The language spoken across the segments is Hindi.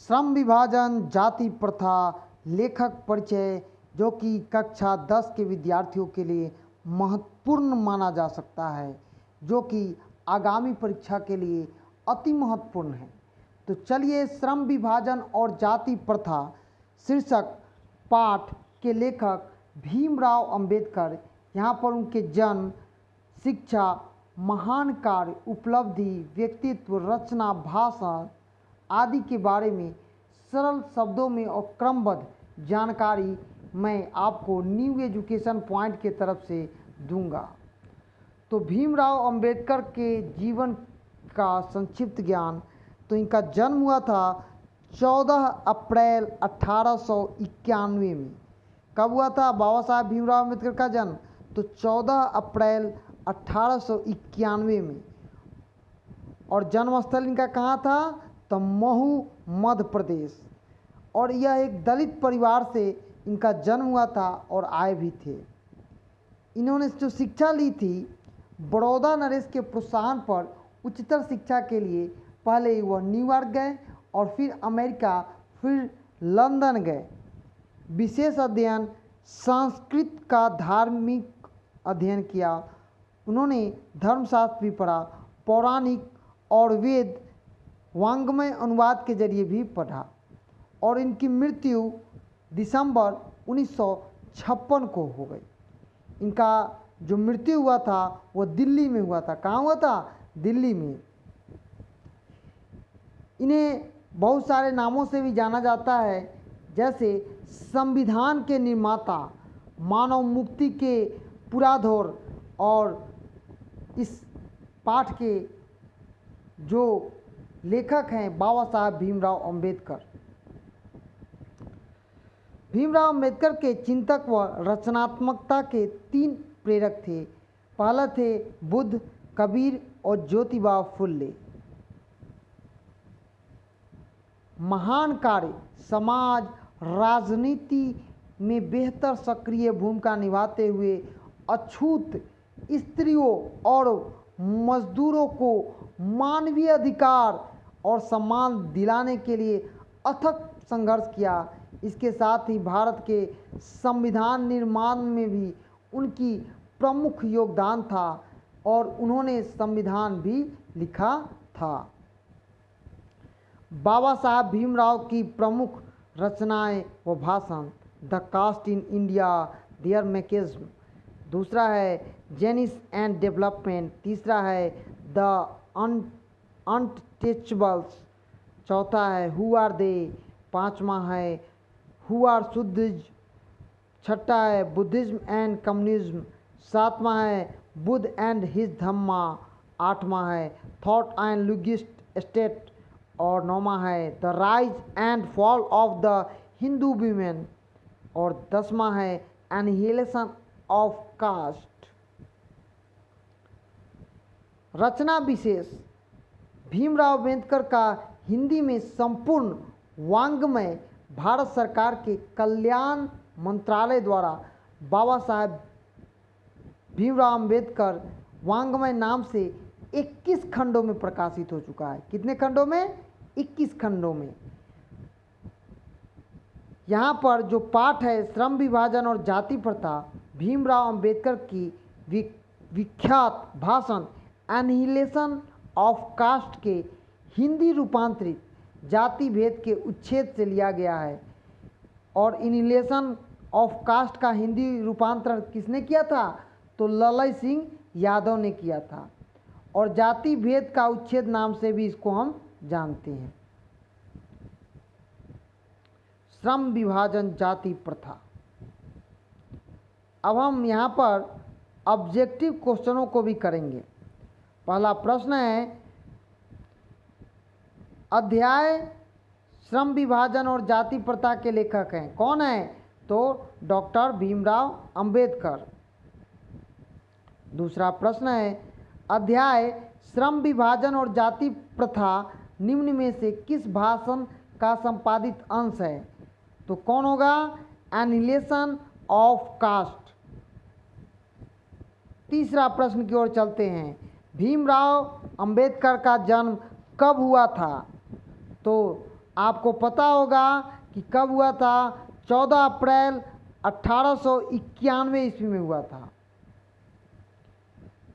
श्रम विभाजन, जाति प्रथा, लेखक परिचय, जो कि कक्षा 10 के विद्यार्थियों के लिए महत्वपूर्ण माना जा सकता है, जो कि आगामी परीक्षा के लिए अति महत्वपूर्ण है। तो चलिए, श्रम विभाजन और जाति प्रथा शीर्षक पाठ के लेखक भीमराव अंबेडकर, यहाँ पर उनके जन्म, शिक्षा, महान कार्य, उपलब्धि, व्यक्तित्व, रचना, भाषण आदि के बारे में सरल शब्दों में और क्रमबद्ध जानकारी मैं आपको न्यू एजुकेशन पॉइंट के तरफ से दूंगा। तो भीमराव अंबेडकर के जीवन का संक्षिप्त ज्ञान। तो इनका जन्म हुआ था 14 अप्रैल 1891 में। कब हुआ था बाबा साहब भीमराव अंबेडकर का जन्म? तो 14 अप्रैल 1891 में। और जन्मस्थल इनका कहाँ था? तो महू, मध्य प्रदेश। और यह एक दलित परिवार से इनका जन्म हुआ था और आए भी थे। इन्होंने जो शिक्षा ली थी, बड़ौदा नरेश के प्रोत्साहन पर उच्चतर शिक्षा के लिए पहले वह न्यूयॉर्क गए और फिर अमेरिका, फिर लंदन गए। विशेष अध्ययन संस्कृत का धार्मिक अध्ययन किया। उन्होंने धर्मशास्त्र भी पढ़ा, पौराणिक और वेद वांग्मय अनुवाद के जरिए भी पढ़ा। और इनकी मृत्यु दिसंबर 1956 को हो गई। इनका जो मृत्यु हुआ था वो दिल्ली में हुआ था। कहाँ हुआ था? दिल्ली में। इन्हें बहुत सारे नामों से भी जाना जाता है, जैसे संविधान के निर्माता, मानव मुक्ति के पुराधोर, और इस पाठ के जो लेखक हैं बाबा साहब भीमराव अंबेडकर। भीमराव अंबेडकर के चिंतक व रचनात्मकता के 3 प्रेरक थे। पहला थे बुद्ध, कबीर और ज्योतिबा फुले। महान कार्य, समाज राजनीति में बेहतर सक्रिय भूमिका निभाते हुए अछूत स्त्रियों और मजदूरों को मानवीय अधिकार और सम्मान दिलाने के लिए अथक संघर्ष किया। इसके साथ ही भारत के संविधान निर्माण में भी उनकी प्रमुख योगदान था और उन्होंने संविधान भी लिखा था। बाबा साहब भीमराव की प्रमुख रचनाएं व भाषण: the caste in India, their mechanism. दूसरा है जेनिस एंड डेवलपमेंट। तीसरा है द अनटचेबल्स। चौथा है हु आर दे। पांचवा है हु आर शुद्धिज। छठा है बुद्धिज्म एंड कम्युनिज्म। सातवां है बुद्ध एंड हिज धम्मा। आठवां है थॉट एंड लुगिस्ट स्टेट। और नौवां है the rise and fall of the Hindu women. और 10वां है एनिहिलेशन ऑफ कास्ट। रचना विशेष: भीमराव अंबेडकर का हिंदी में संपूर्ण वाङ्मय भारत सरकार के कल्याण मंत्रालय द्वारा बाबा साहब भीमराव अंबेडकर वाङ्मय नाम से 21 खंडों में प्रकाशित हो चुका है। कितने खंडों में? 21 खंडों में। यहाँ पर जो पाठ है श्रम विभाजन और जाति प्रथा, भीमराव अंबेडकर की विख्यात भाषण एनिहिलेशन ऑफ कास्ट के हिंदी रूपांतरित जाति भेद के उच्छेद से लिया गया है। और एनिहिलेशन ऑफ कास्ट का हिंदी रूपांतरण किसने किया था? तो ललई सिंह यादव ने किया था। और जाति भेद का उच्छेद नाम से भी इसको हम जानते हैं। श्रम विभाजन, जाति प्रथा। अब हम यहाँ पर ऑब्जेक्टिव क्वेश्चनों को भी करेंगे। पहला प्रश्न है, अध्याय श्रम विभाजन और जाति प्रथा के लेखक हैं। कौन है? तो डॉक्टर भीमराव अंबेडकर। दूसरा प्रश्न है, अध्याय श्रम विभाजन और जाति प्रथा निम्न में से किस भाषण का संपादित अंश है? तो कौन होगा? Annihilation of caste. तीसरा प्रश्न की ओर चलते हैं, भीमराव अंबेडकर का जन्म कब हुआ था? तो आपको पता होगा कि कब हुआ था, 14 अप्रैल 1891 ईस्वी में हुआ था।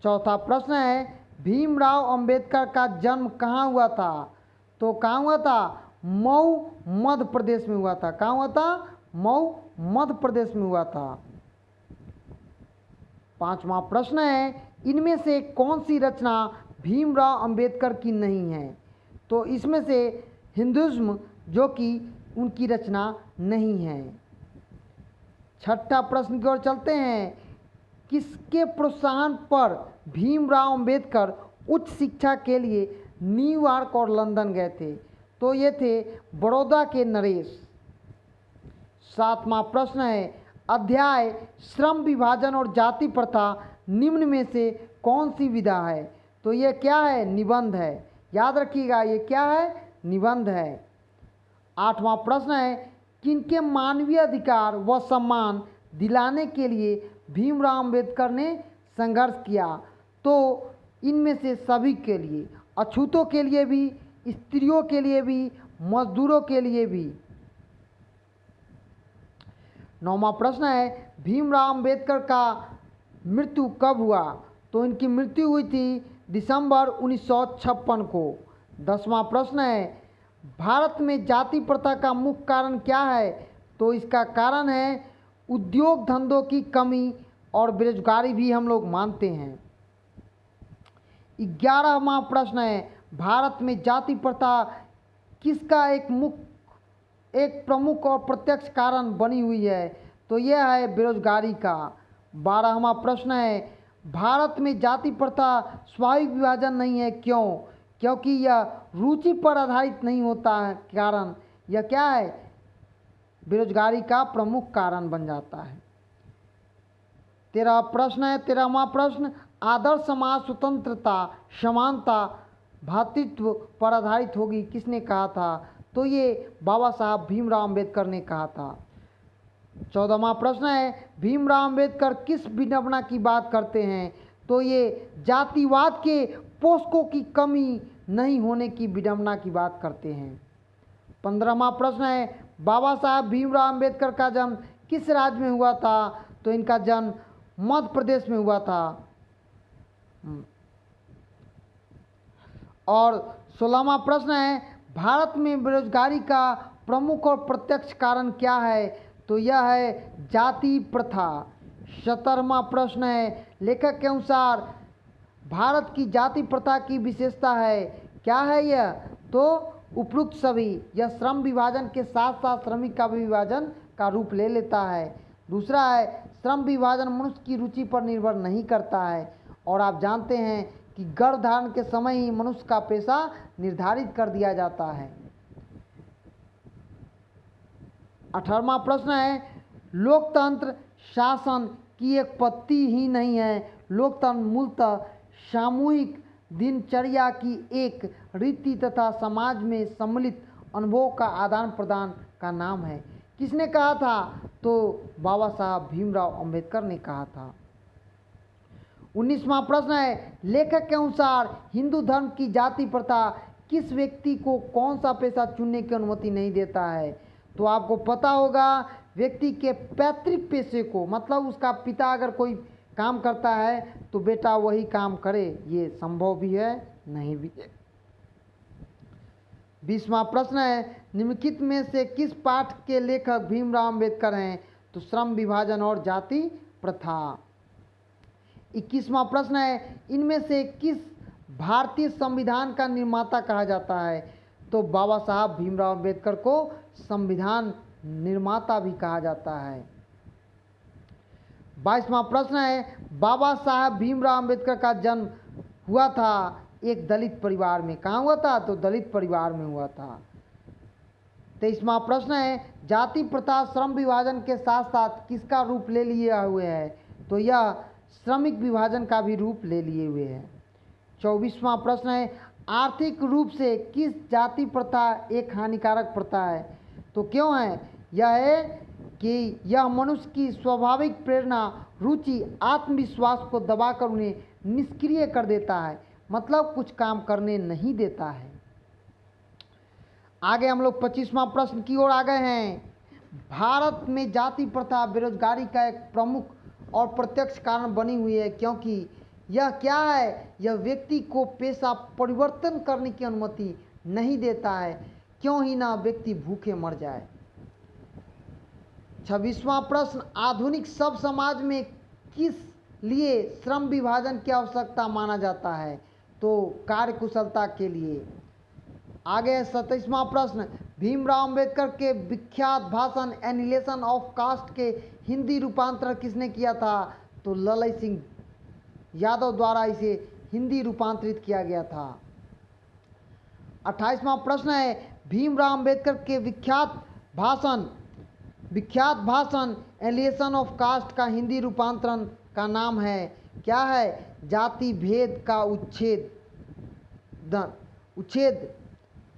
चौथा प्रश्न है, भीमराव अंबेडकर का जन्म कहाँ हुआ था? तो कहाँ हुआ था? मऊ मध्य प्रदेश में हुआ था। कहाँ हुआ था? मऊ मध्य प्रदेश में हुआ था। पांचवा प्रश्न है, इनमें से कौन सी रचना भीमराव अंबेडकर की नहीं है? तो इसमें से हिंदुइज्म जो कि उनकी रचना नहीं है। छठा प्रश्न की ओर चलते हैं, किसके प्रोत्साहन पर भीमराव अंबेडकर उच्च शिक्षा के लिए न्यूयॉर्क और लंदन गए थे? तो ये थे बड़ौदा के नरेश। सातवां प्रश्न है, अध्याय श्रम विभाजन और जाति प्रथा निम्न में से कौन सी विधा है? तो ये क्या है? निबंध है। याद रखिएगा, ये क्या है? निबंध है। आठवां प्रश्न है, किनके मानवीय अधिकार व सम्मान दिलाने के लिए भीमराव अंबेडकर ने संघर्ष किया? तो इनमें से सभी के लिए, अछूतों के लिए भी, स्त्रियों के लिए भी, मजदूरों के लिए भी। नौवां प्रश्न है, भीमराव अंबेडकर का मृत्यु कब हुआ? तो इनकी मृत्यु हुई थी दिसंबर 1956 को। 10वां प्रश्न है, भारत में जाति प्रथा का मुख्य कारण क्या है? तो इसका कारण है उद्योग धंधों की कमी और बेरोजगारी भी हम लोग मानते हैं। 11वां प्रश्न है, भारत में जाति प्रथा किसका एक प्रमुख और प्रत्यक्ष कारण बनी हुई है? तो यह है बेरोजगारी का। 12वां प्रश्न है, भारत में जाति प्रथा स्वाभाविक विभाजन नहीं है, क्यों? क्योंकि यह रुचि पर आधारित नहीं होता है, कारण यह क्या है? बेरोजगारी का प्रमुख कारण बन जाता है। 13वां प्रश्न, आदर्श समाज स्वतंत्रता, समानता, भ्रातृत्व पर आधारित होगी, किसने कहा था? तो ये बाबा साहब भीमराव अंबेडकर ने कहा था। 14वां प्रश्न है, भीमराव अंबेडकर किस विडंबना की बात करते हैं? तो ये जातिवाद के पोषकों की कमी नहीं होने की विडंबना की बात करते हैं। 15वां प्रश्न है, बाबा साहब भीमराव अंबेडकर का जन्म किस राज्य में हुआ था? तो इनका जन्म मध्य प्रदेश में हुआ था। और 16वां प्रश्न है, भारत में बेरोजगारी का प्रमुख और प्रत्यक्ष कारण क्या है? तो यह है जाति प्रथा। 17वां प्रश्न है, लेखक के अनुसार भारत की जाति प्रथा की विशेषता है, क्या है यह? तो उपरोक्त सभी, यह श्रम विभाजन के साथ साथ श्रमिक का भी विभाजन का रूप ले लेता है। दूसरा है, श्रम विभाजन मनुष्य की रुचि पर निर्भर नहीं करता है, और आप जानते हैं कि गर्भधारण के समय ही मनुष्य का पेशा निर्धारित कर दिया जाता है। 18वां प्रश्न है, लोकतंत्र शासन की एक पत्ती ही नहीं है, लोकतंत्र मूलतः सामूहिक दिनचर्या की एक रीति तथा समाज में सम्मिलित अनुभवों का आदान प्रदान का नाम है। किसने कहा था? तो बाबा साहब भीमराव अंबेडकर ने कहा था। 19वां प्रश्न है, लेखक के अनुसार हिंदू धर्म की जाति प्रथा किस व्यक्ति को कौन सा पेशा चुनने की अनुमति नहीं देता है? तो आपको पता होगा, व्यक्ति के पैतृक पेशे को, मतलब उसका पिता अगर कोई काम करता है तो बेटा वही काम करे, ये संभव भी है, नहीं भी है। 20वां प्रश्न है, निम्नलिखित में से किस पाठ के लेखक भीमराव अंबेडकर हैं? तो श्रम विभाजन और जाति प्रथा। 21वां प्रश्न है, इनमें से किस भारतीय संविधान का निर्माता कहा जाता है? तो बाबा साहब भीमराव अंबेडकर को संविधान निर्माता भी कहा जाता है। 22वां प्रश्न है, बाबा साहब भीमराव अंबेडकर का जन्म हुआ था एक दलित परिवार में, कहाँ हुआ था? तो दलित परिवार में हुआ था। 23वां प्रश्न है, जाति प्रथा श्रम विभाजन के साथ साथ किसका रूप ले लिए हुए है? तो यह श्रमिक विभाजन का भी रूप ले लिए हुए है। 24वां प्रश्न है, आर्थिक रूप से किस जाति प्रथा एक हानिकारक प्रथा है? तो क्यों है? यह है कि यह मनुष्य की स्वाभाविक प्रेरणा, रुचि, आत्मविश्वास को दबाकर उन्हें निष्क्रिय कर देता है, मतलब कुछ काम करने नहीं देता है। आगे हम लोग 25वां प्रश्न की ओर आ गए हैं। भारत में जाति प्रथा बेरोजगारी का एक प्रमुख और प्रत्यक्ष कारण बनी हुई है, क्योंकि यह क्या है, यह व्यक्ति को पेशा परिवर्तन करने की अनुमति नहीं देता है। क्यों ही ना व्यक्ति भूखे मर जाए। 26वां प्रश्न, आधुनिक सब समाज में किस लिए श्रम विभाजन की आवश्यकता माना जाता है? तो कार्यकुशलता के लिए। आगे 27वां प्रश्न, भीमराव अंबेडकर के विख्यात भाषण एनिहिलेशन ऑफ कास्ट के हिंदी रूपांतरण किसने किया था? तो ललई सिंह यादव द्वारा इसे हिंदी रूपांतरित किया गया था। 28वां प्रश्न है, भीमराव अंबेडकर के विख्यात भाषण एनिहिलेशन ऑफ कास्ट का हिंदी रूपांतरण का नाम है क्या है? जाति भेद का उच्छेद।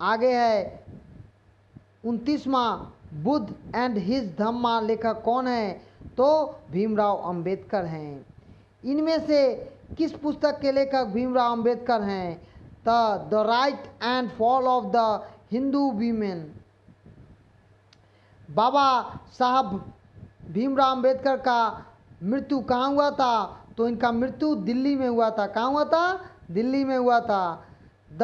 आगे है 29वां, बुद्ध एंड हिज धम्मा लेखक कौन है? तो भीमराव अंबेडकर हैं। इनमें से किस पुस्तक के लेखक भीमराव अंबेडकर हैं? The rise and fall of the Hindu women. Baba Saheb Bhimrao Ambedkar का मृत्यु कहाँ हुआ था? तो इनका मृत्यु दिल्ली में हुआ था। कहाँ हुआ था? दिल्ली में हुआ था। द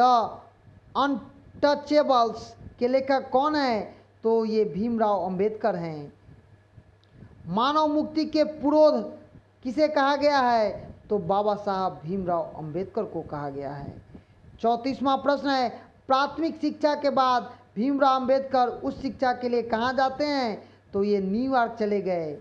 अनटचेबल्स के लेखक कौन है? तो ये भीमराव अंबेडकर हैं। मानव मुक्ति के पुरोध किसे कहा गया है? तो बाबा साहब भीमराव अंबेडकर को कहा गया है। 34वां प्रश्न है, प्राथमिक शिक्षा के बाद भीमराव अंबेडकर उच्च शिक्षा के लिए कहाँ जाते हैं? तो ये न्यूयॉर्क चले गए।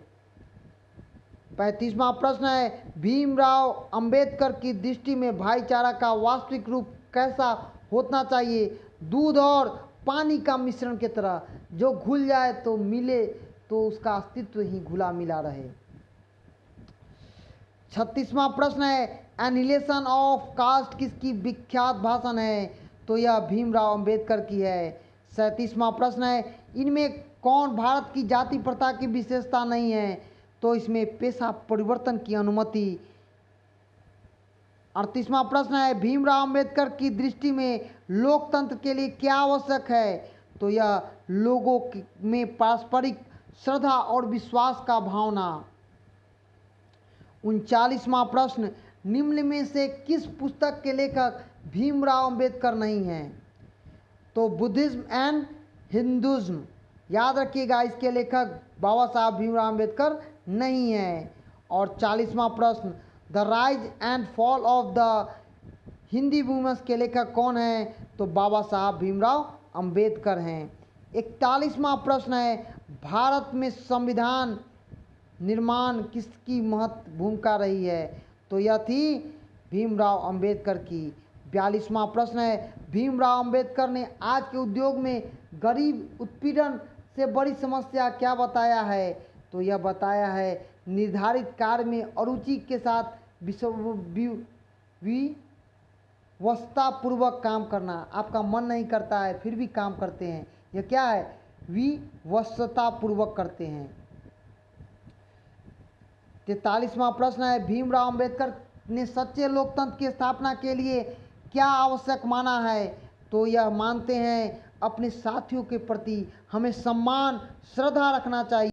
35वां प्रश्न है, भीमराव अंबेडकर की दृष्टि में भाईचारा का वास्तविक रूप कैसा होना चाहिए? दूध और पानी का मिश्रण की तरह, जो घुल जाए तो मिले तो उसका अस्तित्व ही घुला मिला रहे। 36वां प्रश्न है, एनिहिलेशन ऑफ कास्ट किसकी विख्यात भाषण है? तो यह भीमराव अंबेडकर की है। 37वां प्रश्न है, इनमें कौन भारत की जाति प्रथा की विशेषता नहीं है? तो इसमें पेशा परिवर्तन की अनुमति। 38वां प्रश्न है, भीमराव अंबेडकर की दृष्टि में लोकतंत्र के लिए क्या आवश्यक है? तो यह लोगों में पारस्परिक श्रद्धा और विश्वास का भावना। 39वां प्रश्न, निम्न में से किस पुस्तक के लेखक भीमराव अंबेडकर नहीं हैं? तो बुद्धिज्म एंड हिंदुज्म। याद रखिएगा, इसके लेखक बाबा साहब भीमराव अंबेडकर नहीं है। और 40वां प्रश्न, the rise and fall of the Hindi women's के लेखक कौन हैं? तो बाबा साहब भीमराव अंबेडकर हैं। 41वां प्रश्न है, भारत में संविधान निर्माण किसकी महत्व भूमिका रही है? तो यह थी भीमराव अंबेडकर की। 42वां प्रश्न है, भीमराव अंबेडकर ने आज के उद्योग में गरीब उत्पीड़न से बड़ी समस्या क्या बताया है? तो यह बताया है निर्धारित कार्य में अरुचि के साथ विवशतापूर्वक काम करना। आपका मन नहीं करता है फिर भी काम करते हैं, यह क्या है? विवशतापूर्वक करते हैं। 43वां प्रश्न है, भीमराव अंबेडकर ने सच्चे लोकतंत्र की स्थापना के लिए क्या आवश्यक माना है? तो यह मानते हैं अपने साथियों के प्रति हमें सम्मान श्रद्धा रखना चाहिए।